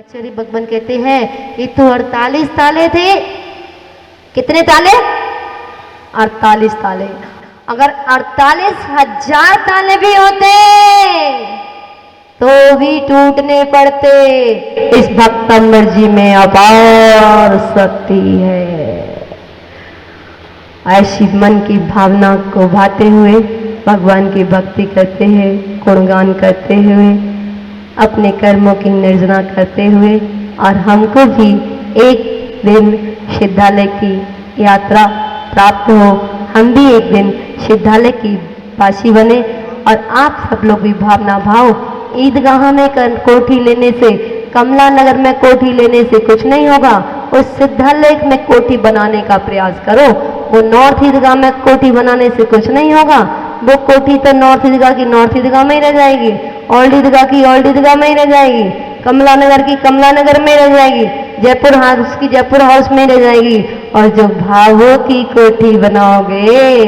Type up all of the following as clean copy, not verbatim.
आचार्य भगवान कहते हैं ये तो 48 ताले थे। कितने ताले? 48 ताले। अगर 48,000 ताले भी होते तो भी टूटने पड़ते। इस भक्त अमर जी में अपार शक्ति है। ऐसी मन की भावना को भाते हुए भगवान की भक्ति करते हैं, गुणगान करते हुए, अपने कर्मों की निर्जना करते हुए, और हमको भी एक दिन सिद्धालय की यात्रा प्राप्त हो, हम भी एक दिन सिद्धालय की वासी बने। और आप सब लोग भी भावना भाव, ईदगाह में कोठी लेने से, कमला नगर में कोठी लेने से कुछ नहीं होगा। उस सिद्धालय में कोठी बनाने का प्रयास करो। वो नॉर्थ ईदगाह में कोठी बनाने से कुछ नहीं होगा। वो कोठी तो नॉर्थ ईदगाह की नॉर्थ ईदगाह में ही रह जाएगी, ओल्ड ईदगाह की ओल्ड ईदगाह में ही रह जाएगी, कमला नगर की कमला नगर में रह जाएगी, जयपुर हाउस की जयपुर हाउस में रह जाएगी। और जो भावों की कोठी बनाओगे,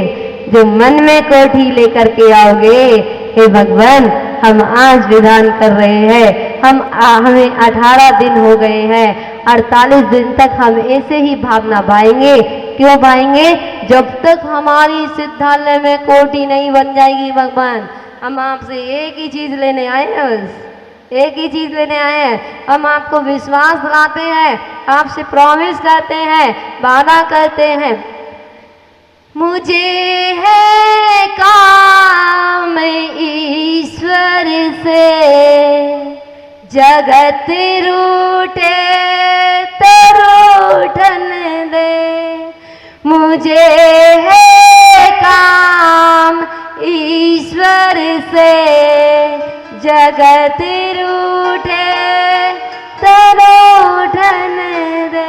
जो मन में कोठी लेकर के आओगे, हे भगवान हम आज विधान कर रहे हैं, हमें 18 दिन हो गए हैं, 48 दिन तक हम ऐसे ही भावना भाएंगे। क्यों भाएंगे? जब तक हमारी सिद्धालय में कोठी नहीं बन जाएगी। भगवान हम आपसे एक ही चीज लेने आए हैं, बस एक ही चीज लेने आए हैं। हम आपको विश्वास दिलाते हैं, आपसे प्रॉमिस करते हैं, वादा करते हैं। मुझे है काम ईश्वर से, जगत रूठे तो रूठन दे। मुझे है काम ईश्वर से, जगत रूठे तो रूठन दे।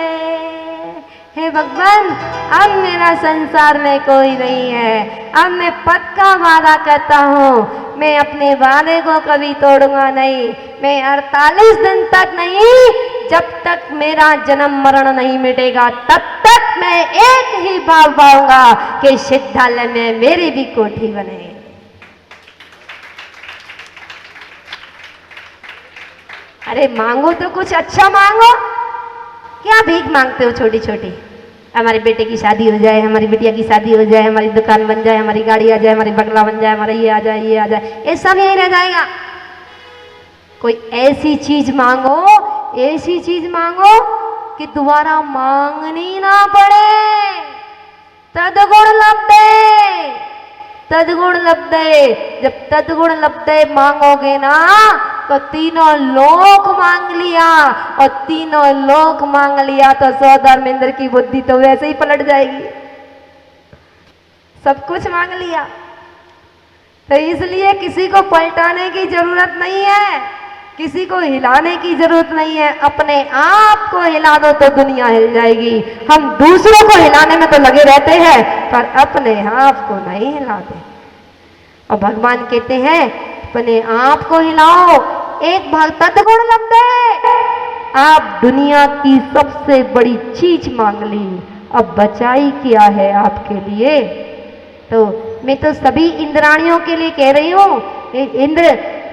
हे भगवान अब मेरा संसार में कोई नहीं है। अब मैं पक्का वादा करता हूँ, मैं अपने वादे को कभी तोड़ूंगा नहीं। मैं 48 दिन तक नहीं, जब तक मेरा जन्म मरण नहीं मिटेगा तब तक मैं एक ही भाव पाऊंगा कि सिद्धालय में मेरी भी कोठी बने। अरे मांगो तो कुछ अच्छा मांगो, क्या भीख मांगते हो छोटी छोटी? हमारे बेटे की शादी हो जाए, हमारी बिटिया की शादी हो जाए, हमारी दुकान बन जाए, हमारी गाड़ी आ जाए, हमारी बंगला बन जाए, हमारा ये आ जाए, ये आ जाए, ये सब यही रह जाएगा। कोई ऐसी चीज मांगो, ऐसी चीज मांगो कि दोबारा मांगनी ना पड़े। तदगुण लब्धे, तदगुण लब्धे। जब तदगुण लब्धे मांगोगे ना तो तीनों लोक मांग लिया, और तीनों लोक मांग लिया तो सौ धर्मेंद्र की बुद्धि तो वैसे ही पलट जाएगी। सब कुछ मांग लिया तो इसलिए किसी को पलटाने की जरूरत नहीं है, किसी को हिलाने की जरूरत नहीं है। अपने आप को हिला दो तो दुनिया हिल जाएगी। हम दूसरों को हिलाने में तो लगे रहते हैं पर अपने आप को नहीं हिलाते। और भगवान कहते हैं अपने आप को हिलाओ। एक भाग तदगुण लब्धे। आप दुनिया की सबसे बड़ी चीज मांग ली, अब बचाई क्या है आपके लिए? तो मैं तो सभी इंद्राणियों के लिए कह रही हूँ। इंद्र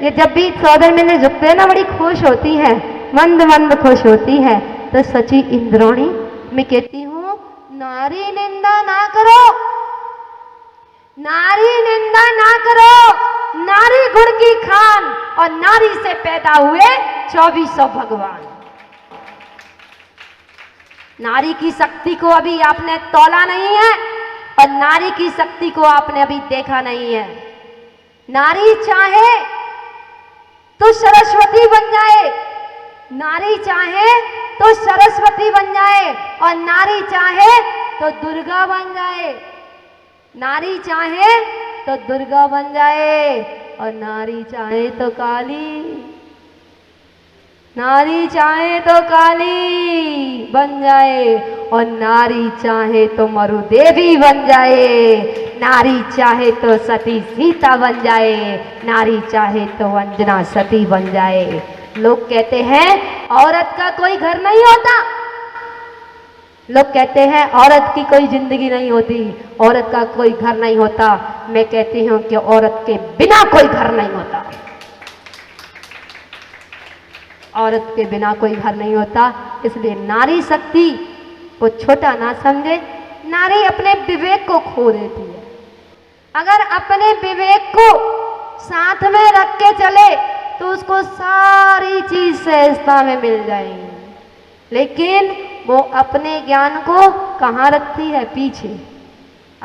ये जब भी सौदर में झुकते हैं ना, बड़ी खुश होती है, मंद मंद खुश होती है। तो सची इंद्राणी मैं कहती हूँ, नारी निंदा ना करो, नारी निंदा ना करो। नारी गुण की खान, और नारी से पैदा हुए 2400 भगवान। नारी की शक्ति को अभी आपने तौला नहीं है, और नारी की शक्ति को आपने अभी देखा नहीं है। नारी चाहे तो सरस्वती बन जाए, नारी चाहे तो सरस्वती बन जाए, और नारी चाहे तो दुर्गा बन जाए। नारी चाहे तो दुर्गा बन जाए, और नारी चाहे तो काली, नारी चाहे तो काली बन जाए, और नारी चाहे तो मरु देवी बन जाए, नारी चाहे तो सती सीता बन जाए, नारी चाहे तो अंजना सती बन जाए। लोग कहते हैं औरत का कोई घर नहीं होता, लोग कहते हैं औरत की कोई जिंदगी नहीं होती, औरत का कोई घर नहीं होता। मैं कहती हूं कि औरत के बिना कोई घर नहीं होता। औरत के बिना कोई घर नहीं होता। इसलिए नारी शक्ति को छोटा ना समझे। नारी अपने विवेक को खो देती है। अगर अपने विवेक को साथ में रख के चले तो उसको सारी चीज सहजता में मिल जाएंगी, लेकिन वो अपने ज्ञान को कहाँ रखती है? पीछे,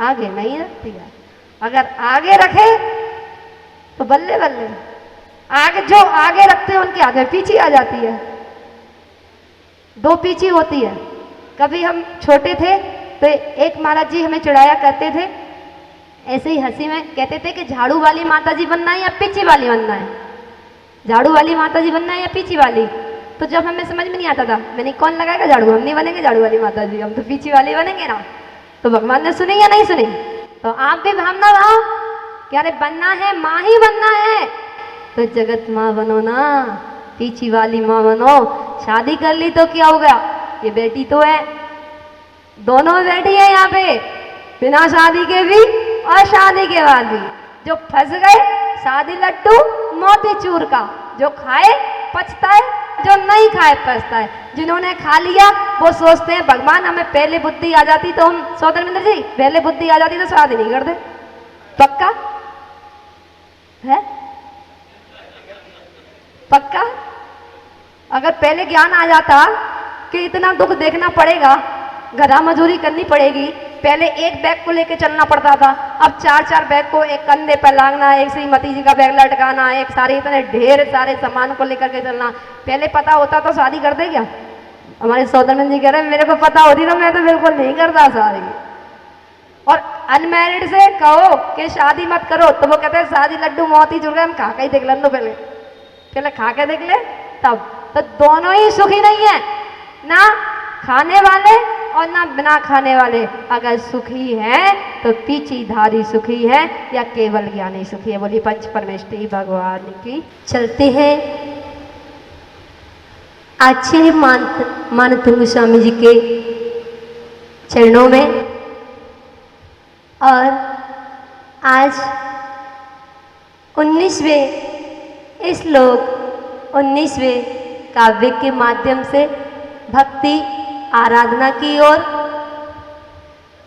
आगे नहीं रखती है। अगर आगे रखे तो बल्ले बल्ले, आगे जो आगे रखते हैं उनके आगे पीछे आ जाती है। दो पीछे होती है। कभी हम छोटे थे तो एक महाराज जी हमें चिढ़ाया करते थे, ऐसे ही हंसी में कहते थे कि झाड़ू वाली माता जी बनना है या पीछे वाली बनना है, झाड़ू वाली माता जी बनना है या पीछे वाली। तो जब हमें समझ में नहीं आता था, मैंने कौन लगाएगा झाड़ू, हम नहीं बनेंगे झाड़ू वाली माता जी, हम तो पीछे वाली बनेंगे ना। तो भगवान ने सुनी या नहीं सुनी? तो आप भी भावना रहो कि अरे बनना है, माँ ही बनना है तो जगत माँ बनो ना, पीछे वाली माँ बनो। शादी कर ली तो क्या हो गया? ये बेटी तो है, दोनों बेटी है यहाँ पे, बिना शादी के भी और शादी के बाद भी। जो फंस गए शादी लड्डू मोती चूर का, जो खाए पछताए, जो नहीं खाए पछताए। जिन्होंने खा लिया वो सोचते हैं भगवान हमें पहले बुद्धि आ जाती तो हम, सौधर्मेंद्र जी पहले बुद्धि आ जाती तो शादी नहीं करते। पक्का है? पक्का? अगर पहले ज्ञान आ जाता कि इतना दुख देखना पड़ेगा, घरा मजदूरी करनी पड़ेगी, पहले एक बैग को लेके चलना पड़ता था, अब 4-4 बैग को एक कंधे पर लांगना, एक श्रीमती जी का बैग लटकाना, एक सारे इतने ढेर सारे सामान को लेकर के चलना। पहले पता होता तो शादी कर दे क्या? हमारे सौधर्मेंद्र जी कह रहे मेरे को पता होती तो मैं तो बिल्कुल नहीं करता शादी। और अनमैरिड से कहो कि शादी मत करो तो वो कहते हैं शादी लड्डू मोती चूर हम खा के ही देख लें, तो पहले खा के देख ले तब। तो दोनों ही सुखी नहीं है, ना खाने वाले और ना बिना खाने वाले। अगर सुखी है तो पीछे धारी सुखी है या केवल ज्ञानी सुखी है। बोली पंच परमेष्ठी भगवान की। चलते हैं आचार्य मानतुंग स्वामी जी के चरणों में। और आज 19वें श्लोक 19वें काव्य के माध्यम से भक्ति आराधना की ओर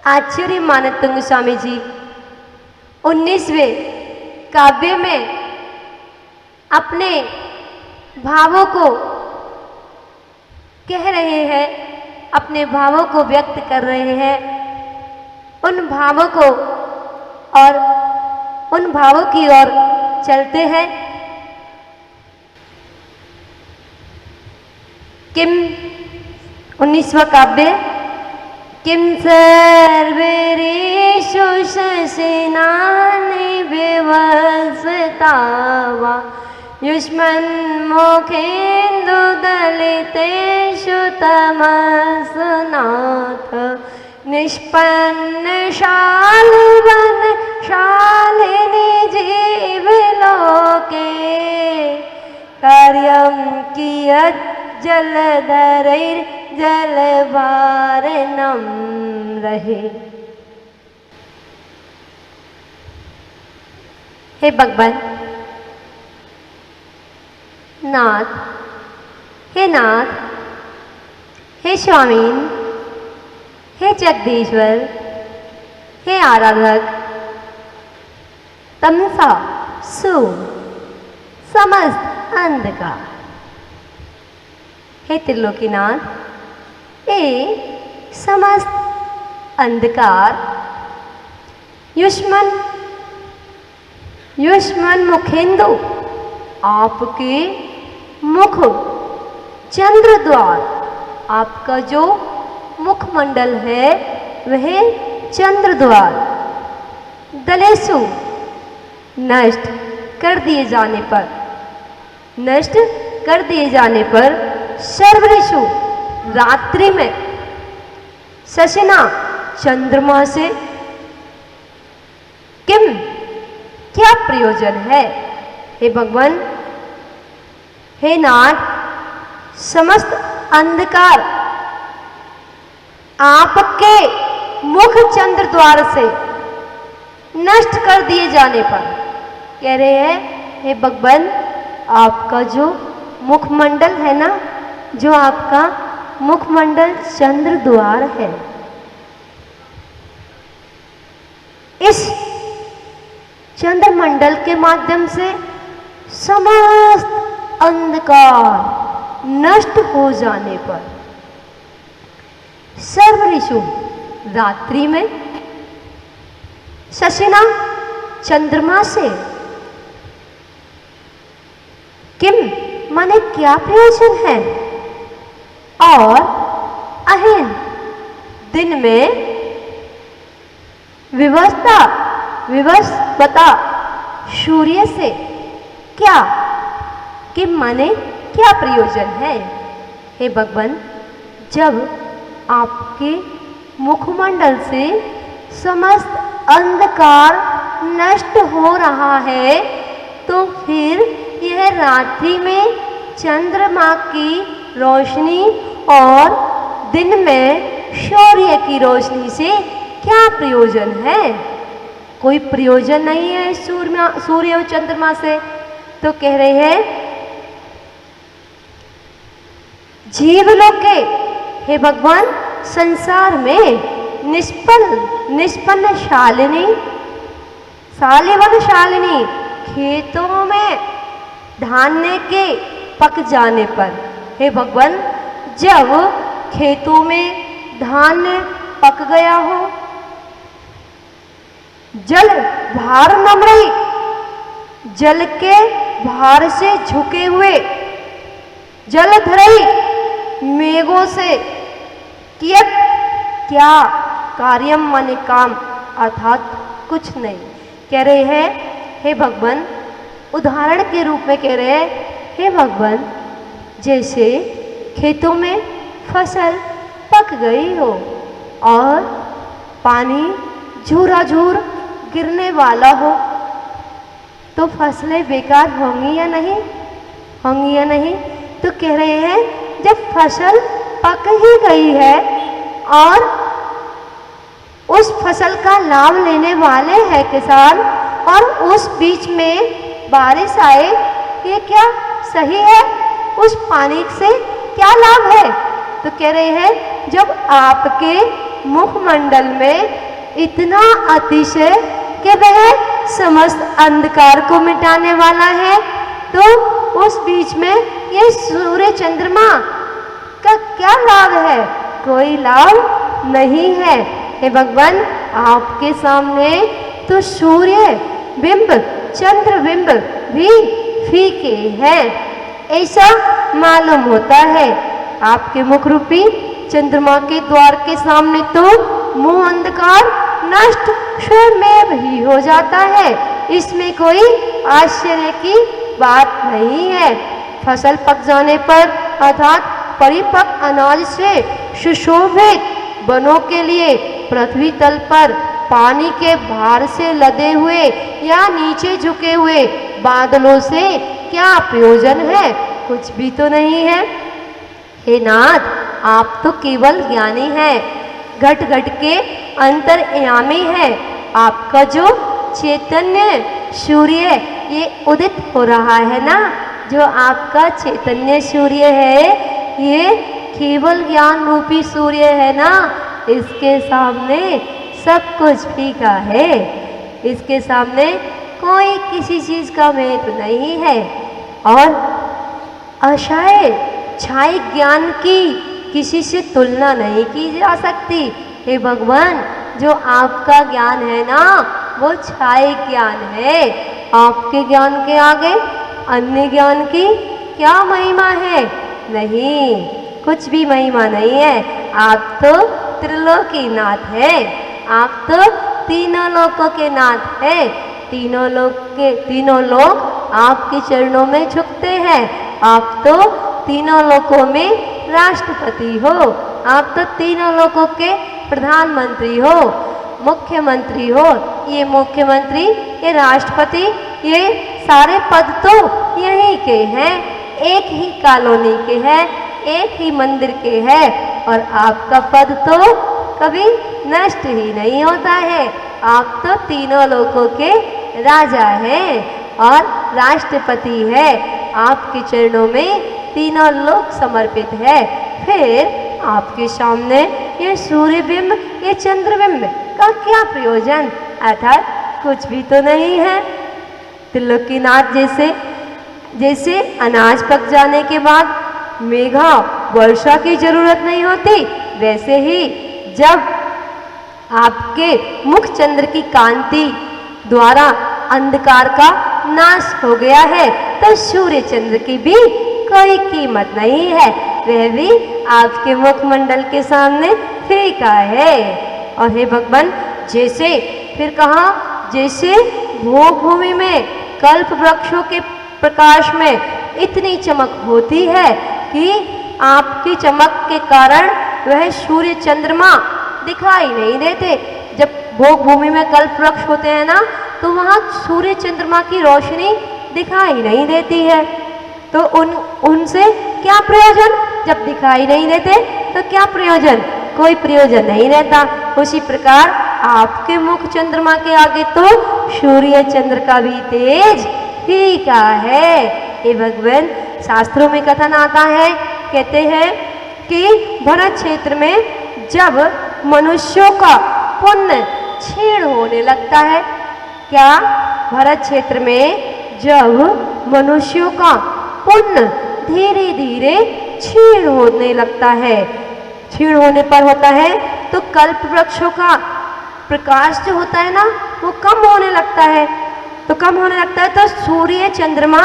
आचार्य मानतुंग स्वामी जी 19वें काव्य में अपने भावों को कह रहे हैं, अपने भावों को व्यक्त कर रहे हैं। उन भावों को और उन भावों की ओर चलते हैं। किम 19वां काव्य। किम सर्वेषु शशिनानि विवस्तावा युष्मन्मुखेन्दु दलितेषु तमस्नाथ निष्पन्न शालवन शालिनी जीवलोके कार्यं कियत् जलधरैर् जलवारणं रहे। हे भगवान नाथ, हे नाथ, हे स्वामी, हे जगदीश्वर, हे आराधक, तमसा सु समस्त अंधकार। हे त्रिलोकीनाथ, ये समस्त अंधकार युष्मन मुखेंदु आपके मुख चंद्र द्वार, आपका जो मुखमंडल है वह चंद्र द्वार दलेसु नष्ट कर दिए जाने पर सर्वऋषु रात्रि में शशिना चंद्रमा से किम क्या प्रयोजन है। हे भगवान, हे नाथ, समस्त अंधकार आपके मुख चंद्र द्वार से नष्ट कर दिए जाने पर कह रहे हैं, हे भगवान, आपका जो मुखमंडल है ना, जो आपका मुखमंडल चंद्र द्वार है, इस चंद्रमंडल के माध्यम से समस्त अंधकार नष्ट हो जाने पर सर्व ऋषु रात्रि में शशिना चंद्रमा से किम माने क्या प्रयोजन है, और अहिन दिन में विवस्वता सूर्य से क्या कि माने क्या प्रयोजन है। हे भगवान, जब आपके मुखमंडल से समस्त अंधकार नष्ट हो रहा है, तो फिर यह रात्रि में चंद्रमा की रोशनी और दिन में सूर्य की रोशनी से क्या प्रयोजन है। कोई प्रयोजन नहीं है सूर्य और चंद्रमा से। तो कह रहे हैं जीवलोके, हे भगवान, संसार में निष्पन्न शालिनी खेतों में धान्य के पक जाने पर, हे भगवान, जब खेतों में धान्य पक गया हो, जल भार नम्रई, जल के भार से झुके हुए, जल धरई मेघों से कियत क्या कार्यम माने काम, अर्थात कुछ नहीं। कह रहे हैं हे भगवान, उदाहरण के रूप में कह रहे हैं हे भगवान, जैसे खेतों में फसल पक गई हो और पानी झूराझूर गिरने वाला हो, तो फसलें बेकार होंगी या नहीं, होंगी या नहीं। तो कह रहे हैं जब फसल पक ही गई है और उस फसल का लाभ लेने वाले हैं किसान, और उस बीच में बारिश आए, ये क्या सही है? उस पानी से क्या लाभ है? तो कह रहे हैं जब आपके मुखमंडल में इतना अतिशय कि वह समस्त अंधकार को मिटाने वाला है, तो उस बीच में ये सूर्य चंद्रमा का क्या लाभ है? कोई लाभ नहीं है। हे भगवान, आपके सामने तो सूर्य बिंब चंद्र बिंब भी फीके हैं, ऐसा मालूम होता है। आपके मुख रूपी चंद्रमा के द्वार के सामने तो मुंह अंधकार नष्ट स्वयं ही हो जाता है, इसमें कोई आश्चर्य की बात नहीं है। फसल पक जाने पर अर्थात परिपक्व अनाज से सुशोभित वनों के लिए पृथ्वी तल पर पानी के भार से लदे हुए या नीचे झुके हुए बादलों से क्या प्रयोजन है? कुछ भी तो नहीं है। हे नाथ, आप तो केवल ज्ञानी हैं, घट घट के अंतर्यामी है। आपका जो चैतन्य सूर्य ये उदित हो रहा है ना, जो आपका चैतन्य सूर्य है, ये केवल ज्ञान रूपी सूर्य है ना, इसके सामने सब कुछ फीका है। इसके सामने कोई किसी चीज का महत्व नहीं है। और अशाय छाई ज्ञान की किसी से तुलना नहीं की जा सकती। हे भगवान, जो आपका ज्ञान है ना, वो छाई ज्ञान है। आपके ज्ञान के आगे अन्य ज्ञान की क्या महिमा है? नहीं, कुछ भी महिमा नहीं है। आप तो त्रिलोकीनाथ है, आप तो तीनों लोकों के नाथ है। तीनों लोग आपके चरणों में झुकते हैं। आप तो तीनों लोकों में राष्ट्रपति हो, आप तो तीनों लोकों के प्रधानमंत्री हो, मुख्यमंत्री हो। ये मुख्यमंत्री, ये राष्ट्रपति, ये सारे पद तो यहीं के हैं, एक ही कॉलोनी के हैं, एक ही मंदिर के हैं। और आपका पद तो कभी नष्ट ही नहीं होता है। आप तो तीनों लोकों के राजा हैं और राष्ट्रपति है। आपके चरणों में तीनों लोक समर्पित है। फिर आपके सामने ये सूर्यबिंब, ये चंद्रबिंब का क्या प्रयोजन, अर्थात कुछ भी तो नहीं है। त्रिलोकीनाथ जैसे अनाज पक जाने के बाद मेघा वर्षा की जरूरत नहीं होती, वैसे ही जब आपके मुख चंद्र की कांति द्वारा अंधकार का नाश हो गया है तो सूर्य चंद्र की भी कोई कीमत नहीं है, वह भी आपके मुखमंडल के सामने फीका है। और हे भगवान, जैसे फिर कहा, जैसे भोग भूमि में कल्प वृक्षों के प्रकाश में इतनी चमक होती है कि आपकी चमक के कारण वह सूर्य चंद्रमा दिखाई नहीं देते। जब भोग भूमि में कल्प वृक्ष होते हैं ना, तो वहाँ सूर्य चंद्रमा की रोशनी दिखाई नहीं देती है। तो उनसे क्या प्रयोजन, जब दिखाई नहीं देते तो क्या प्रयोजन, कोई प्रयोजन नहीं रहता। उसी प्रकार आपके मुख चंद्रमा के आगे तो सूर्य चंद्र का भी तेज फीका है। हे भगवान, शास्त्रों में कथन आता है, कहते हैं कि भरत क्षेत्र में जब मनुष्यों का पुण्य क्षीण होने लगता है, क्या, भरत क्षेत्र में जब मनुष्यों का पुण्य धीरे धीरे क्षीण होने लगता है, क्षीण होने पर होता है तो कल्प वृक्षों का प्रकाश जो होता है ना, वो कम होने लगता है। तो कम होने लगता है तो सूर्य चंद्रमा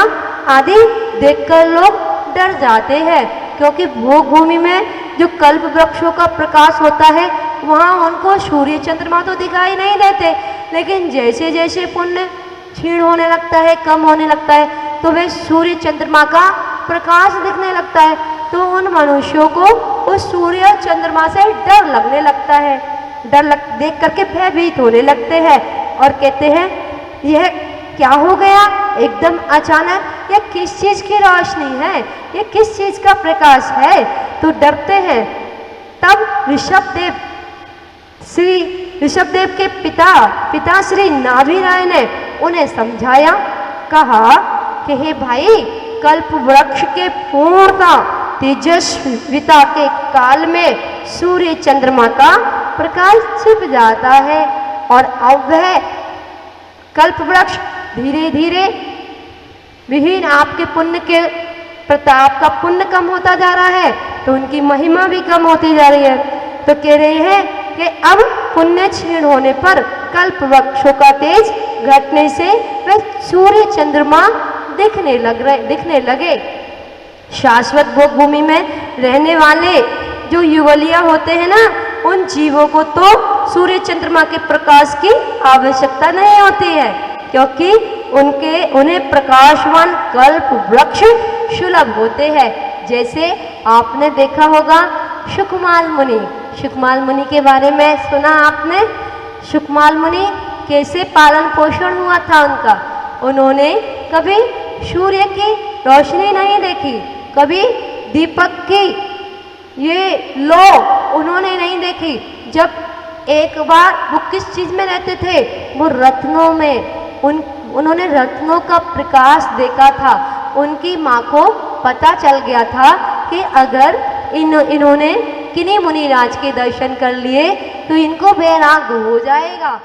आदि देखकर लोग डर जाते हैं, क्योंकि भोग भूमि में जो कल्प वृक्षों का प्रकाश होता है वहाँ उनको सूर्य चंद्रमा तो दिखाई नहीं देते, लेकिन जैसे जैसे पुण्य क्षीण होने लगता है, कम होने लगता है, तो वे सूर्य चंद्रमा का प्रकाश दिखने लगता है। तो उन मनुष्यों को उस सूर्य चंद्रमा से डर लगने लगता है, देख करके भयभीत होने लगते हैं और कहते हैं, यह क्या हो गया, एकदम अचानक, यह किस चीज की रोशनी है, यह किस चीज का प्रकाश है। तो डरते हैं। तब ऋषभदेव के पिता श्री नाभि राय ने उन्हें समझाया, कहा कि हे भाई, कल्प वृक्ष के पूर्णता तेजस्विता के काल में सूर्य चंद्रमा का प्रकाश छिप जाता है और अब वह कल्प वृक्ष धीरे धीरे विहीन आपके पुण्य के प्रताप का पुण्य कम होता जा रहा है, तो उनकी महिमा भी कम होती जा रही है। तो कह रहे हैं कि अब पुण्य क्षीण होने पर कल्प वृक्षों का तेज घटने से वह सूर्य चंद्रमा दिखने लगे। शाश्वत भोग भूमि में रहने वाले जो युगलिया होते हैं ना, उन जीवों को तो सूर्य चंद्रमा के प्रकाश की आवश्यकता नहीं होती है, क्योंकि उन्हें प्रकाशवान कल्प वृक्ष सुलभ होते हैं। जैसे आपने देखा होगा सुखमाल मुनि के बारे में सुना आपने। सुखमाल मुनि कैसे पालन पोषण हुआ था उनका, उन्होंने कभी सूर्य की रोशनी नहीं देखी, कभी दीपक की ये लो उन्होंने नहीं देखी। जब एक बार वो किस चीज में रहते थे, वो रत्नों में, उन्होंने रत्नों का प्रकाश देखा था। उनकी माँ को पता चल गया था कि अगर इन्होंने किन्हीं मुनिराज के दर्शन कर लिए तो इनको वैराग्य हो जाएगा।